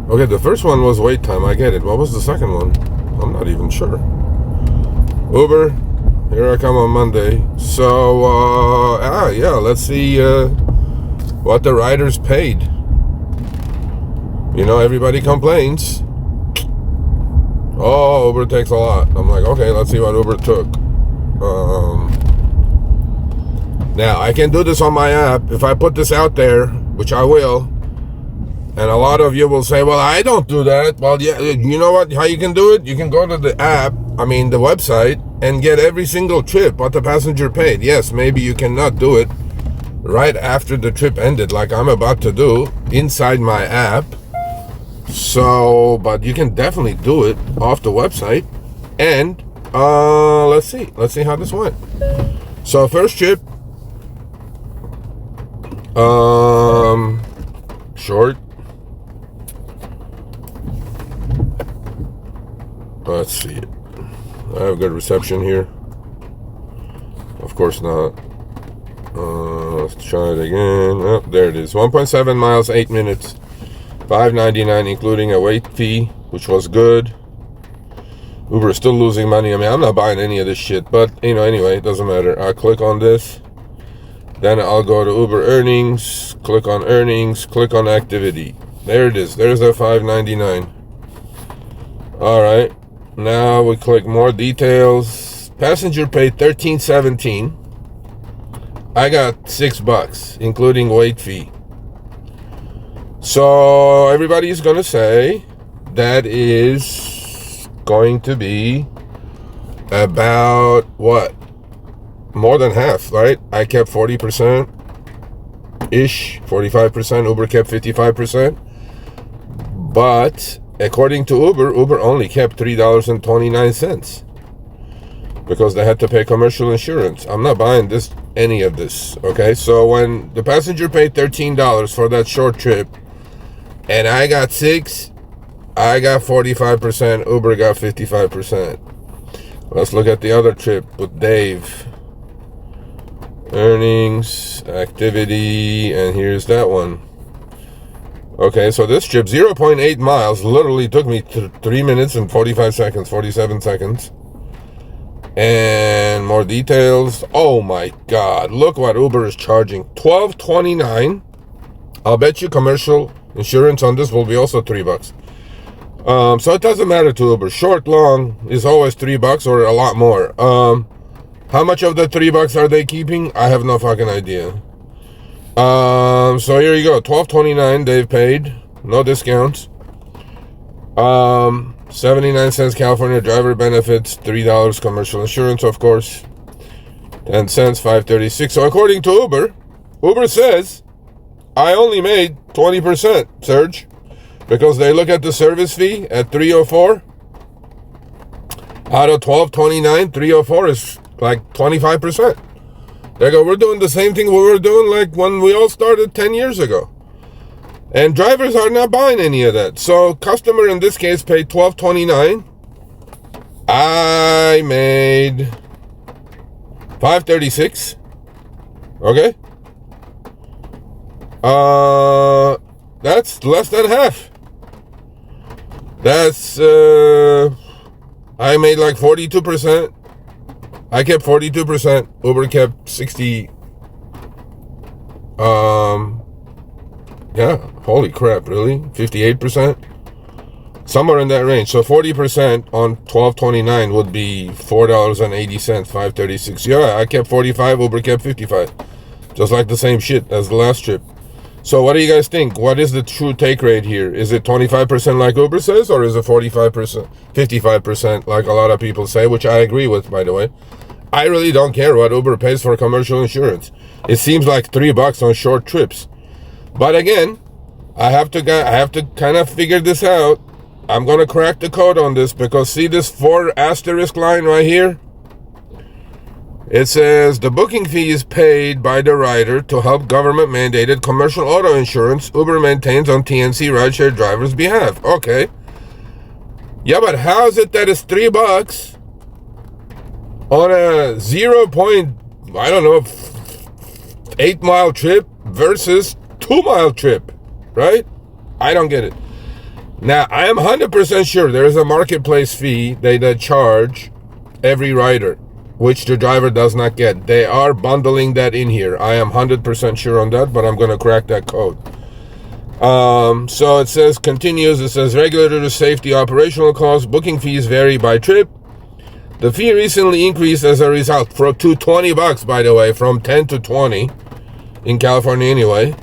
Okay, the first one was wait time. I get it. What was the second one? I'm not even sure. Uber, here I come on Monday. So, yeah, let's see what the riders paid. You know, everybody complains. Oh, Uber takes a lot. I'm like, okay, let's see what Uber took. Now, I can do this on my app. If I put this out there, which I will, and a lot of you will say, well, I don't do that. Well, yeah, you know what? How you can do it? You can go to the app, the website, and get every single trip, what the passenger paid. Yes, maybe you cannot do it right after the trip ended, like I'm about to do, inside my app. So, but you can definitely do it off the website. And, let's see how this went. So, first trip, short. Let's see it. I have good reception here. Of course not. Let's try it again. Oh, there it is. 1.7 miles, 8 minutes. $5.99, including a wait fee, which was good. Uber is still losing money. I'm not buying any of this shit, but anyway, it doesn't matter. I'll click on this. Then I'll go to Uber earnings, click on earnings, click on activity. There it is. There's the $5.99. All right. Now we click more details. Passenger paid $13.17. I got $6, including wait fee. So everybody's gonna say that is going to be about what? More than half, right? I kept 40% ish, 45%. Uber kept 55%. But according to Uber only kept $3.29 because they had to pay commercial insurance. I'm not buying any of this. Okay, so when the passenger paid $13 for that short trip, and I got $6, I got 45%. Uber got 55%. Let's look at the other trip with Dave. Earnings, activity, and here's that one. Okay, so this trip, 0.8 miles, literally took me 3 minutes and 47 seconds. And more details. Oh my God, look what Uber is charging. $12.29. I'll bet you commercial insurance on this will be also $3. So it doesn't matter to Uber. Short, long is always $3 or a lot more. How much of the $3 are they keeping? I have no fucking idea. So here you go. $12.29 they've paid. No discounts. 79 cents California driver benefits. $3 commercial insurance, of course. 10 cents, $5.36. So according to Uber says I only made 20%, Serge, because they look at the service fee at $304. Out of $12.29, $304 is like 25%. They go, we're doing the same thing we were doing like when we all started 10 years ago. And drivers are not buying any of that. So customer in this case paid $12.29. I made $5.36. Okay. That's less than half. That's I made like 42%. I kept 42%. Uber kept 60. Yeah, holy crap, really? 58%? Somewhere in that range. So 40% on $12.29 would be $4.80, $5.36. Yeah, I kept 45, Uber kept 55. Just like the same shit as the last trip. So what do you guys think? What is the true take rate here? Is it 25% like Uber says, or is it 45%, 55% like a lot of people say, which I agree with, by the way. I really don't care what Uber pays for commercial insurance. It seems like $3 on short trips. But again, I have to kind of figure this out. I'm going to crack the code on this because see this 4 asterisk line right here? It says the booking fee is paid by the rider to help government mandated commercial auto insurance Uber maintains on TNC rideshare drivers' behalf. Okay. Yeah, but how is it that it's $3 on a 8 mile trip versus 2 mile trip, right? I don't get it. Now, I am 100% sure there is a marketplace fee they charge every rider, which the driver does not get. They are bundling that in here. I am 100% sure on that, but I'm going to crack that code. So it says, continues, it says, regulator safety operational costs, booking fees vary by trip. The fee recently increased as a result to $20, by the way, from 10 to 20 in California anyway.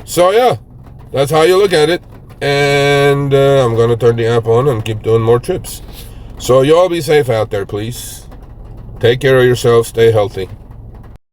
So yeah, that's how you look at it. And I'm going to turn the app on and keep doing more trips. So you all be safe out there, please. Take care of yourself. Stay healthy.